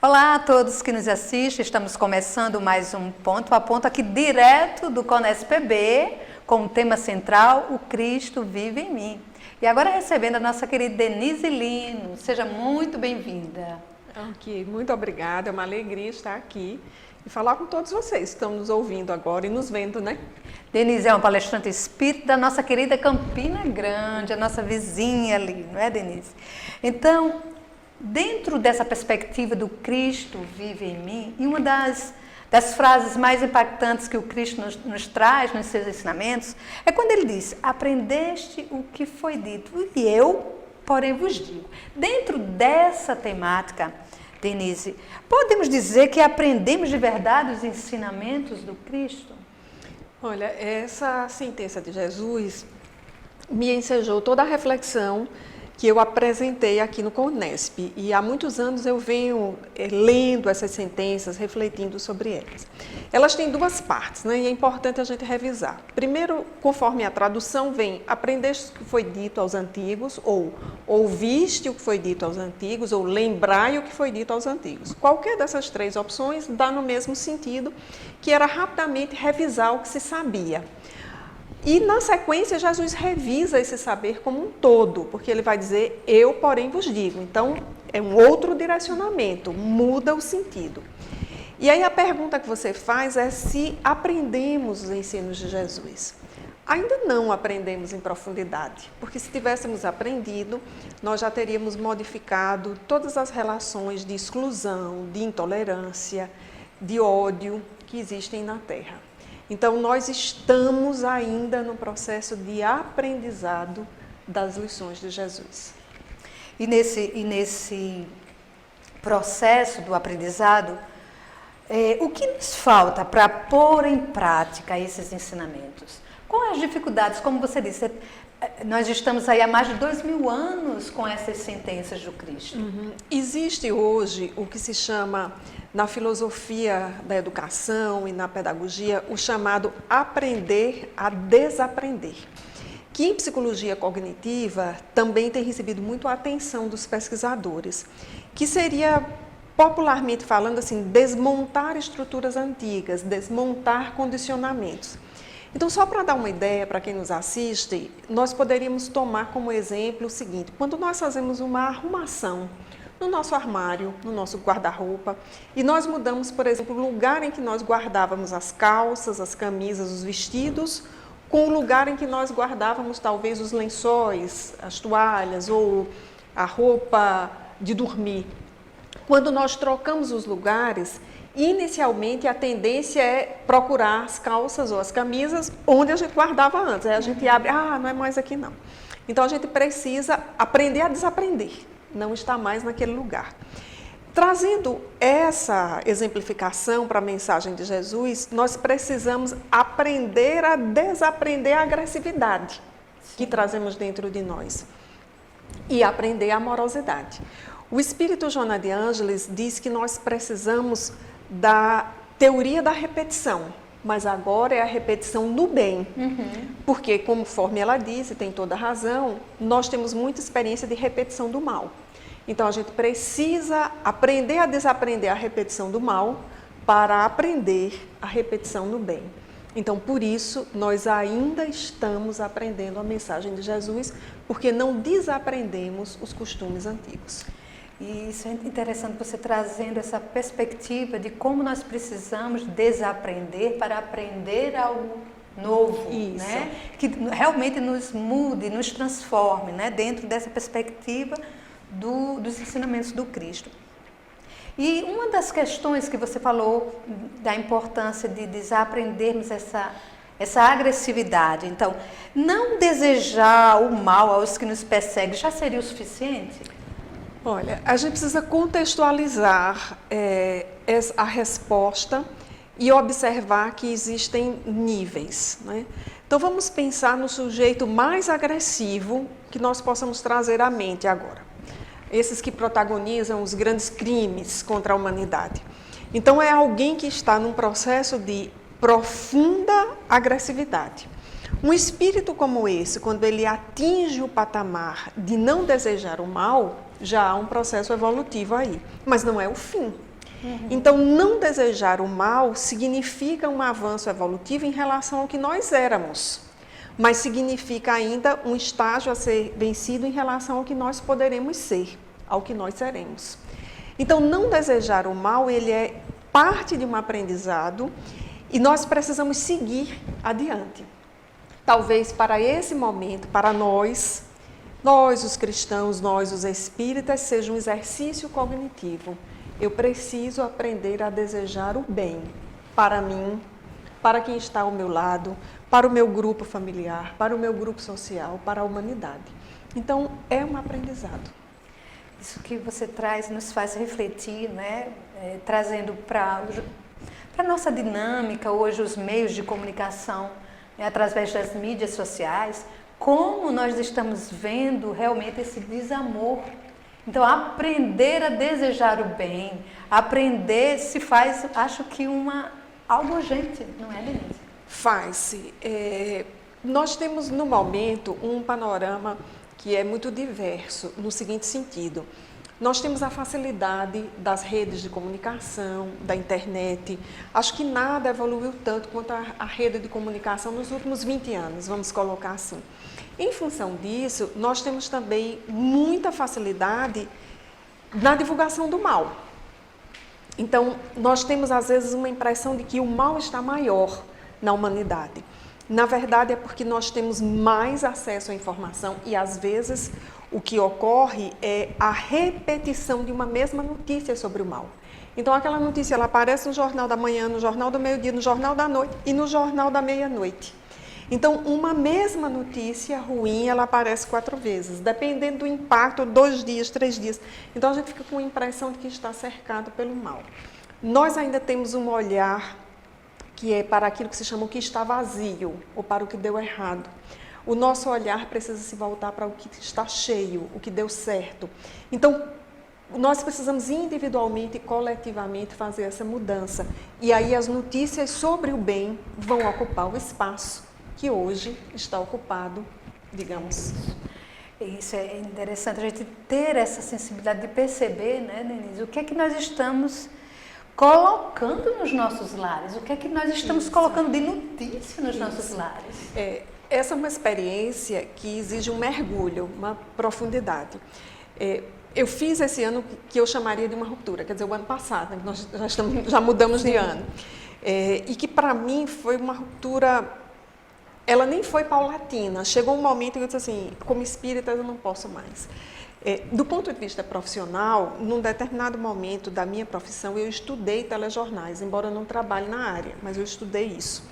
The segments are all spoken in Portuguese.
Olá a todos que nos assistem, estamos começando mais um Ponto a Ponto aqui direto do CONESPB, com o tema central, o Cristo vive em mim. E agora recebendo a nossa querida Denise Lino, seja muito bem-vinda. Ok, muito obrigada, é uma alegria estar aqui e falar com todos vocês que estão nos ouvindo agora e nos vendo, né? Denise é uma palestrante espírita da nossa querida Campina Grande, a nossa vizinha ali, não é, Denise? Então, dentro dessa perspectiva do Cristo vive em mim, e uma das frases mais impactantes que o Cristo nos traz nos seus ensinamentos, é quando ele diz, aprendeste o que foi dito, e eu, porém, vos digo. Dentro dessa temática, Denise, podemos dizer que aprendemos de verdade os ensinamentos do Cristo? Olha, essa sentença de Jesus me ensejou toda a reflexão que eu apresentei aqui no CONESP, e há muitos anos eu venho lendo essas sentenças, refletindo sobre elas. Elas têm duas partes, né? E é importante a gente revisar. Primeiro, conforme a tradução vem, aprendeste o que foi dito aos antigos, ou ouviste o que foi dito aos antigos, ou lembrai o que foi dito aos antigos. Qualquer dessas três opções dá no mesmo sentido, que era rapidamente revisar o que se sabia. E, na sequência, Jesus revisa esse saber como um todo, porque ele vai dizer, eu, porém, vos digo. Então, é um outro direcionamento, muda o sentido. E aí a pergunta que você faz é se aprendemos os ensinos de Jesus. Ainda não aprendemos em profundidade, porque se tivéssemos aprendido, nós já teríamos modificado todas as relações de exclusão, de intolerância, de ódio que existem na Terra. Então, nós estamos ainda no processo de aprendizado das lições de Jesus. E nesse processo do aprendizado, o que nos falta para pôr em prática esses ensinamentos? Quais as dificuldades? Como você disse, nós estamos aí há mais de 2000 anos com essas sentenças do Cristo. Existe hoje o que se chama, na filosofia da educação e na pedagogia, o chamado aprender a desaprender, que em psicologia cognitiva também tem recebido muito a atenção dos pesquisadores, que seria, popularmente falando assim, desmontar estruturas antigas, desmontar condicionamentos. Então, só para dar uma ideia para quem nos assiste, nós poderíamos tomar como exemplo o seguinte, quando nós fazemos uma arrumação no nosso armário, no nosso guarda-roupa, e nós mudamos, por exemplo, o lugar em que nós guardávamos as calças, as camisas, os vestidos, com o lugar em que nós guardávamos talvez os lençóis, as toalhas ou a roupa de dormir. Quando nós trocamos os lugares, inicialmente a tendência é procurar as calças ou as camisas onde a gente guardava antes. Aí a gente abre, não é mais aqui não. Então a gente precisa aprender a desaprender, não está mais naquele lugar. Trazendo essa exemplificação para a mensagem de Jesus, nós precisamos aprender a desaprender a agressividade que trazemos dentro de nós e aprender a amorosidade. O espírito Joana de Ângeles diz que nós precisamos da teoria da repetição, mas agora é a repetição no bem, porque conforme ela diz, e tem toda a razão, nós temos muita experiência de repetição do mal. Então a gente precisa aprender a desaprender a repetição do mal para aprender a repetição no bem. Então por isso nós ainda estamos aprendendo a mensagem de Jesus, porque não desaprendemos os costumes antigos. E isso é interessante você trazendo essa perspectiva de como nós precisamos desaprender para aprender algo novo, né? Que realmente nos mude, nos transforme, né? Dentro dessa perspectiva dos ensinamentos do Cristo. E uma das questões que você falou da importância de desaprendermos essa agressividade. Então, não desejar o mal aos que nos perseguem já seria o suficiente? Olha, a gente precisa contextualizar a resposta e observar que existem níveis, né? Então vamos pensar no sujeito mais agressivo que nós possamos trazer à mente agora. Esses que protagonizam os grandes crimes contra a humanidade. Então é alguém que está num processo de profunda agressividade. Um espírito como esse, quando ele atinge o patamar de não desejar o mal, já há um processo evolutivo aí, mas não é o fim. Então, não desejar o mal significa um avanço evolutivo em relação ao que nós éramos, mas significa ainda um estágio a ser vencido em relação ao que nós poderemos ser, ao que nós seremos. Então, não desejar o mal, ele é parte de um aprendizado e nós precisamos seguir adiante. Talvez para esse momento, para nós os cristãos, nós os espíritas, seja um exercício cognitivo. Eu preciso aprender a desejar o bem para mim, para quem está ao meu lado, para o meu grupo familiar, para o meu grupo social, para a humanidade. Então, é um aprendizado. Isso que você traz nos faz refletir, né? Trazendo para a nossa dinâmica hoje os meios de comunicação, né? Através das mídias sociais, como nós estamos vendo realmente esse desamor. Então, aprender a desejar o bem, aprender se faz, acho que algo urgente, não é, Denise? Faz-se. Nós temos, no momento, um panorama que é muito diverso, no seguinte sentido. Nós temos a facilidade das redes de comunicação, da internet. Acho que nada evoluiu tanto quanto a rede de comunicação nos últimos 20 anos, vamos colocar assim. Em função disso, nós temos também muita facilidade na divulgação do mal. Então, nós temos às vezes uma impressão de que o mal está maior na humanidade. Na verdade, é porque nós temos mais acesso à informação e às vezes o que ocorre é a repetição de uma mesma notícia sobre o mal. Então, aquela notícia ela aparece no Jornal da Manhã, no Jornal do Meio-Dia, no Jornal da Noite e no Jornal da Meia-Noite. Então, uma mesma notícia ruim, ela aparece 4 vezes, dependendo do impacto, 2 dias, 3 dias. Então, a gente fica com a impressão de que está cercado pelo mal. Nós ainda temos um olhar que é para aquilo que se chama o que está vazio, ou para o que deu errado. O nosso olhar precisa se voltar para o que está cheio, o que deu certo. Então, nós precisamos individualmente e coletivamente fazer essa mudança. E aí as notícias sobre o bem vão ocupar o espaço que hoje está ocupado, digamos. Isso é interessante, a gente ter essa sensibilidade de perceber, né, Denise, o que é que nós estamos colocando nos nossos lares, o que é que nós estamos colocando de notícia nos nossos lares. Essa é uma experiência que exige um mergulho, uma profundidade. Eu fiz esse ano que eu chamaria de uma ruptura, quer dizer, o ano passado, nós já mudamos de ano, e que para mim foi uma ruptura, ela nem foi paulatina, chegou um momento que eu disse assim, como espírita eu não posso mais. Do ponto de vista profissional, num determinado momento da minha profissão, eu estudei telejornais, embora eu não trabalhe na área, mas eu estudei isso,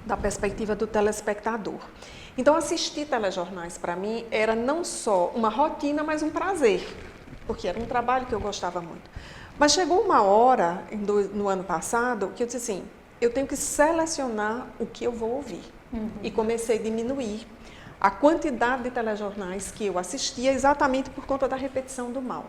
da perspectiva do telespectador. Então, assistir telejornais para mim era não só uma rotina, mas um prazer, porque era um trabalho que eu gostava muito. Mas chegou uma hora, no ano passado, que eu disse assim, eu tenho que selecionar o que eu vou ouvir. E comecei a diminuir a quantidade de telejornais que eu assistia exatamente por conta da repetição do mal.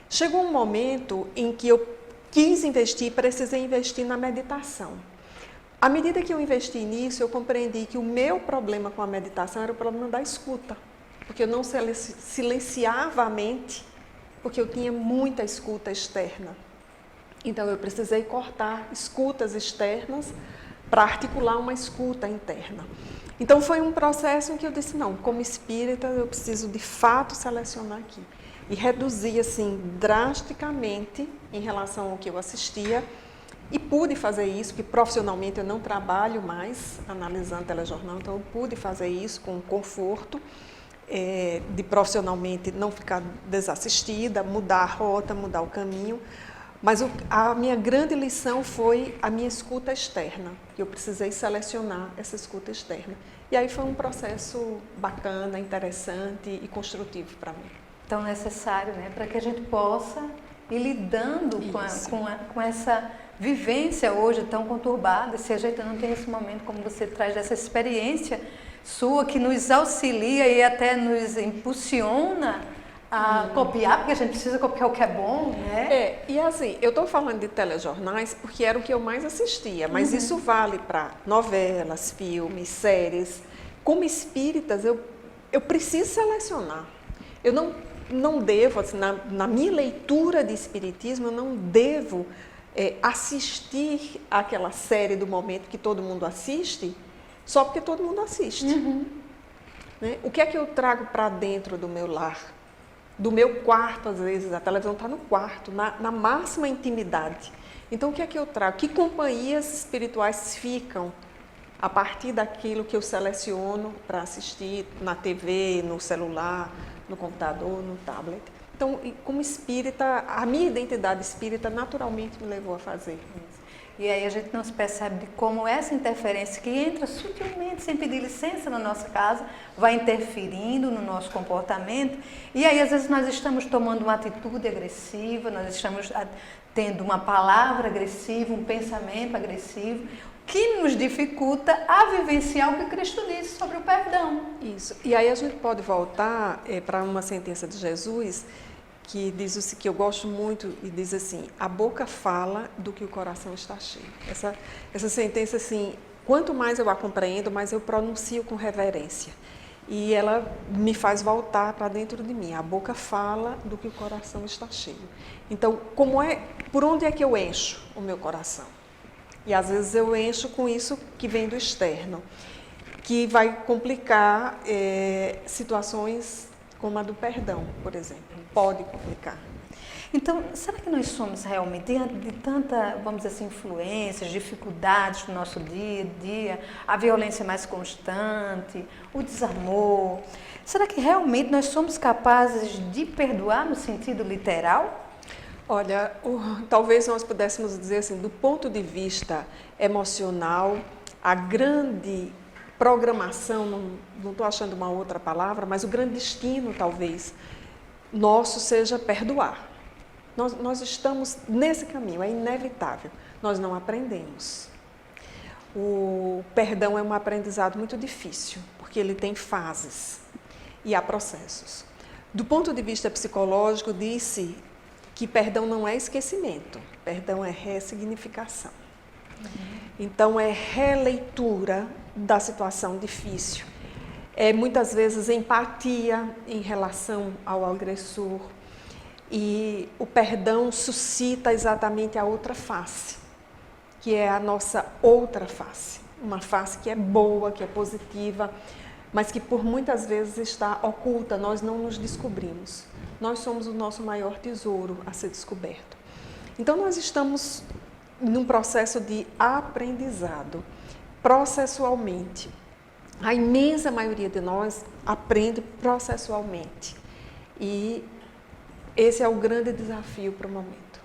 Chegou um momento em que eu quis investir, precisei investir na meditação. À medida que eu investi nisso, eu compreendi que o meu problema com a meditação era o problema da escuta, porque eu não silenciava a mente, porque eu tinha muita escuta externa. Então, eu precisei cortar escutas externas para articular uma escuta interna. Então, foi um processo em que eu disse, não, como espírita, eu preciso de fato selecionar aqui. E reduzir, assim, drasticamente em relação ao que eu assistia. E pude fazer isso, porque profissionalmente eu não trabalho mais analisando telejornal, então eu pude fazer isso com conforto, de profissionalmente não ficar desassistida, mudar a rota, mudar o caminho. Mas a minha grande lição foi a minha escuta externa. Eu precisei selecionar essa escuta externa. E aí foi um processo bacana, interessante e construtivo para mim. Tão necessário, né? Para que a gente possa ir lidando com essa vivência hoje tão conturbada, se a gente não tem esse momento, como você traz, dessa experiência sua que nos auxilia e até nos impulsiona a copiar, porque a gente precisa copiar o que é bom, né? E assim, eu estou falando de telejornais porque era o que eu mais assistia, mas isso vale para novelas, filmes, séries. Como espíritas, eu preciso selecionar. Eu não não devo, assim, na minha leitura de espiritismo, eu não devo assistir aquela série do momento que todo mundo assiste, só porque todo mundo assiste. Né? O que é que eu trago para dentro do meu lar? Do meu quarto, às vezes, a televisão está no quarto, na máxima intimidade. Então, o que é que eu trago? Que companhias espirituais ficam a partir daquilo que eu seleciono para assistir na TV, no celular, no computador, no tablet? Então, como espírita, a minha identidade espírita naturalmente me levou a fazer isso. E aí a gente não se percebe de como essa interferência que entra sutilmente, sem pedir licença na nossa casa, vai interferindo no nosso comportamento. E aí às vezes nós estamos tomando uma atitude agressiva, nós estamos tendo uma palavra agressiva, um pensamento agressivo, que nos dificulta a vivenciar o que Cristo disse sobre o perdão. Isso. E aí a gente pode voltar para uma sentença de Jesus, que diz que eu gosto muito e diz assim: a boca fala do que o coração está cheio. Essa sentença, assim, quanto mais eu a compreendo, mais eu pronuncio com reverência. E ela me faz voltar para dentro de mim. A boca fala do que o coração está cheio. Então, por onde é que eu encho o meu coração? E às vezes eu encho com isso que vem do externo, que vai complicar situações como a do perdão, por exemplo. Pode complicar. Então, será que nós somos realmente, diante de tanta, vamos dizer assim, influências, dificuldades do nosso dia a dia, a violência mais constante, o desamor, será que realmente nós somos capazes de perdoar no sentido literal? Olha, talvez nós pudéssemos dizer assim, do ponto de vista emocional, a grande programação, não estou achando uma outra palavra, mas o grande destino, talvez, nosso seja perdoar. Nós estamos nesse caminho, é inevitável. Nós não aprendemos. O perdão é um aprendizado muito difícil, porque ele tem fases e há processos. Do ponto de vista psicológico, disse que perdão não é esquecimento, perdão é ressignificação. Então, é releitura da situação difícil. É muitas vezes empatia em relação ao agressor. E o perdão suscita exatamente a outra face, que é a nossa outra face. Uma face que é boa, que é positiva, mas que por muitas vezes está oculta, nós não nos descobrimos. Nós somos o nosso maior tesouro a ser descoberto. Então, nós estamos num processo de aprendizado, processualmente. A imensa maioria de nós aprende processualmente. E esse é o grande desafio para o momento.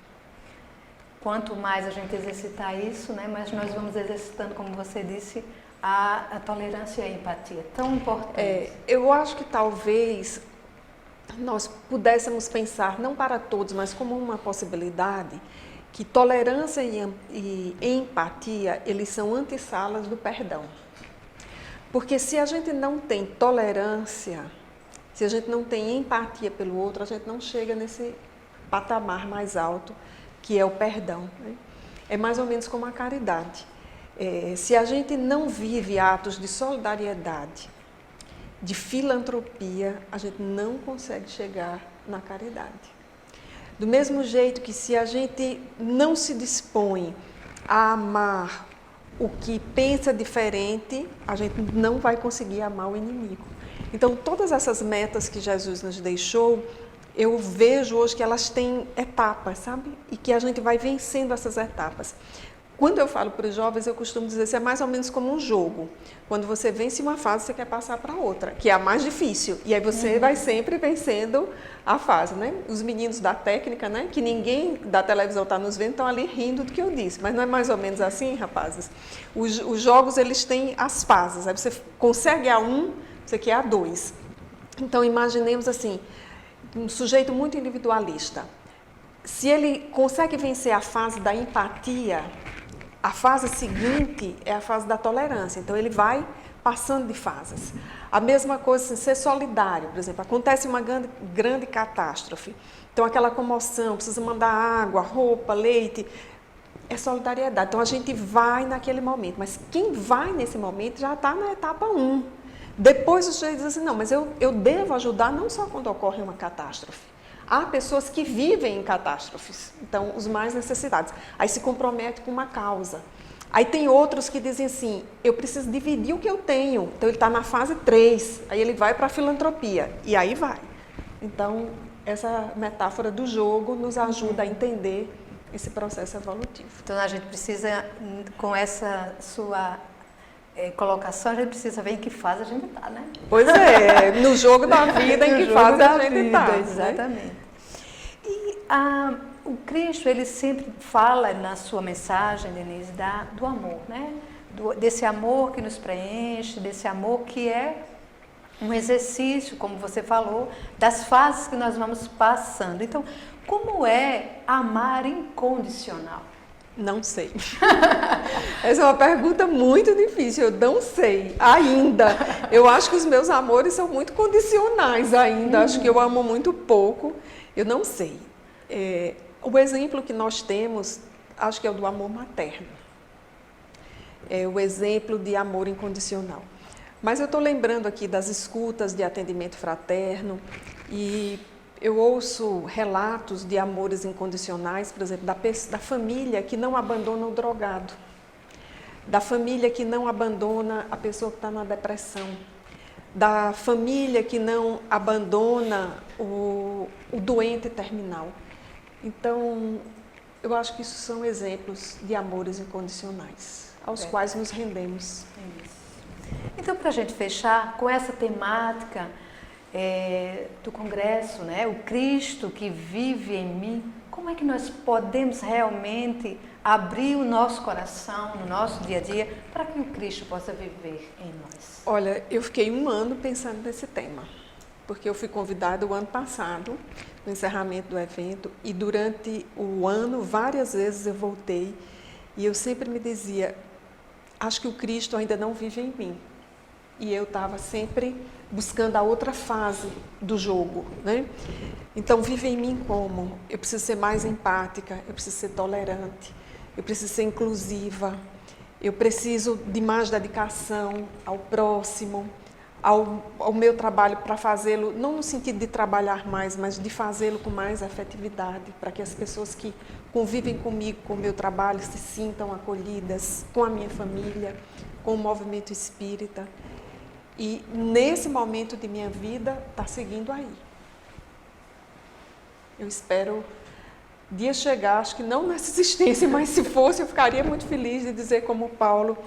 Quanto mais a gente exercitar isso, né, mais nós vamos exercitando, como você disse, a tolerância e a empatia. Tão importante. Eu acho que talvez nós pudéssemos pensar, não para todos, mas como uma possibilidade, que tolerância e empatia, eles são antessalas do perdão. Porque se a gente não tem tolerância, se a gente não tem empatia pelo outro, a gente não chega nesse patamar mais alto, que é o perdão. Né? É mais ou menos como a caridade. Se a gente não vive atos de solidariedade, de filantropia, a gente não consegue chegar na caridade. Do mesmo jeito que se a gente não se dispõe a amar o que pensa diferente, a gente não vai conseguir amar o inimigo. Então, todas essas metas que Jesus nos deixou, eu vejo hoje que elas têm etapas, sabe? E que a gente vai vencendo essas etapas. Quando eu falo para os jovens, eu costumo dizer que é mais ou menos como um jogo. Quando você vence uma fase, você quer passar para outra, que é a mais difícil. E aí você vai sempre vencendo a fase, né? Os meninos da técnica, né? Que ninguém da televisão está nos vendo, estão ali rindo do que eu disse. Mas não é mais ou menos assim, rapazes? Os jogos, eles têm as fases. Aí você consegue a 1, você quer a 2. Então, imaginemos assim, um sujeito muito individualista. Se ele consegue vencer a fase da empatia, a fase seguinte é a fase da tolerância. Então, ele vai passando de fases. A mesma coisa, assim, ser solidário, por exemplo. Acontece uma grande catástrofe. Então, aquela comoção, precisa mandar água, roupa, leite. É solidariedade. Então, a gente vai naquele momento. Mas quem vai nesse momento já está na etapa 1. Depois o sujeito diz assim, não, mas eu devo ajudar não só quando ocorre uma catástrofe. Há pessoas que vivem em catástrofes, então os mais necessitados. Aí se compromete com uma causa. Aí tem outros que dizem assim, eu preciso dividir o que eu tenho. Então ele está na fase 3, aí ele vai para a filantropia, e aí vai. Então essa metáfora do jogo nos ajuda a entender esse processo evolutivo. Então a gente precisa, com essa sua colocação, a gente precisa ver em que fase a gente está, né? Pois é, no jogo da vida, em que fase a gente está. Exatamente. Né? E o Cristo, ele sempre fala na sua mensagem, Denise, do amor, né? Desse amor que nos preenche, desse amor que é um exercício, como você falou, das fases que nós vamos passando. Então, como é amar incondicional? Não sei. Essa é uma pergunta muito difícil, eu não sei ainda. Eu acho que os meus amores são muito condicionais ainda, acho que eu amo muito pouco, eu não sei. O exemplo que nós temos, acho que é o do amor materno. É o exemplo de amor incondicional. Mas eu estou lembrando aqui das escutas de atendimento fraterno e eu ouço relatos de amores incondicionais, por exemplo, da família que não abandona o drogado, da família que não abandona a pessoa que está na depressão, da família que não abandona o doente terminal. Então, eu acho que isso são exemplos de amores incondicionais, aos quais nos rendemos. Então, para a gente fechar com essa temática do Congresso, né? O Cristo que vive em mim, como é que nós podemos realmente abrir o nosso coração no nosso dia a dia para que o Cristo possa viver em nós? Olha, eu fiquei 1 ano pensando nesse tema, porque eu fui convidada o ano passado, no encerramento do evento, e durante o ano, várias vezes eu voltei, e eu sempre me dizia, acho que o Cristo ainda não vive em mim. E eu estava sempre buscando a outra fase do jogo, né? Então, vive em mim como? Eu preciso ser mais empática, eu preciso ser tolerante, eu preciso ser inclusiva, eu preciso de mais dedicação ao próximo, ao meu trabalho, para fazê-lo, não no sentido de trabalhar mais, mas de fazê-lo com mais afetividade, para que as pessoas que convivem comigo, com o meu trabalho, se sintam acolhidas, com a minha família, com o movimento espírita. E nesse momento de minha vida, está seguindo aí. Eu espero dia chegar, acho que não nessa existência, mas se fosse, eu ficaria muito feliz de dizer como Paulo,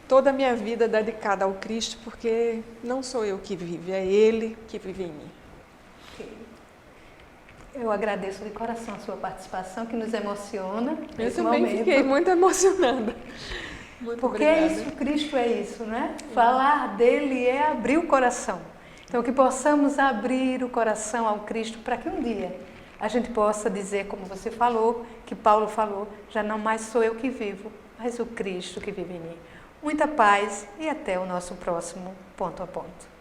toda a minha vida dedicada ao Cristo, porque não sou eu que vive, é Ele que vive em mim. Eu agradeço de coração a sua participação, que nos emociona. Eu também fiquei muito emocionada. Muito porque obrigada. É isso, Cristo é isso, né? Falar dele é abrir o coração. Então, que possamos abrir o coração ao Cristo para que um dia a gente possa dizer, como você falou, que Paulo falou, já não mais sou eu que vivo, mas o Cristo que vive em mim. Muita paz e até o nosso próximo Ponto a Ponto.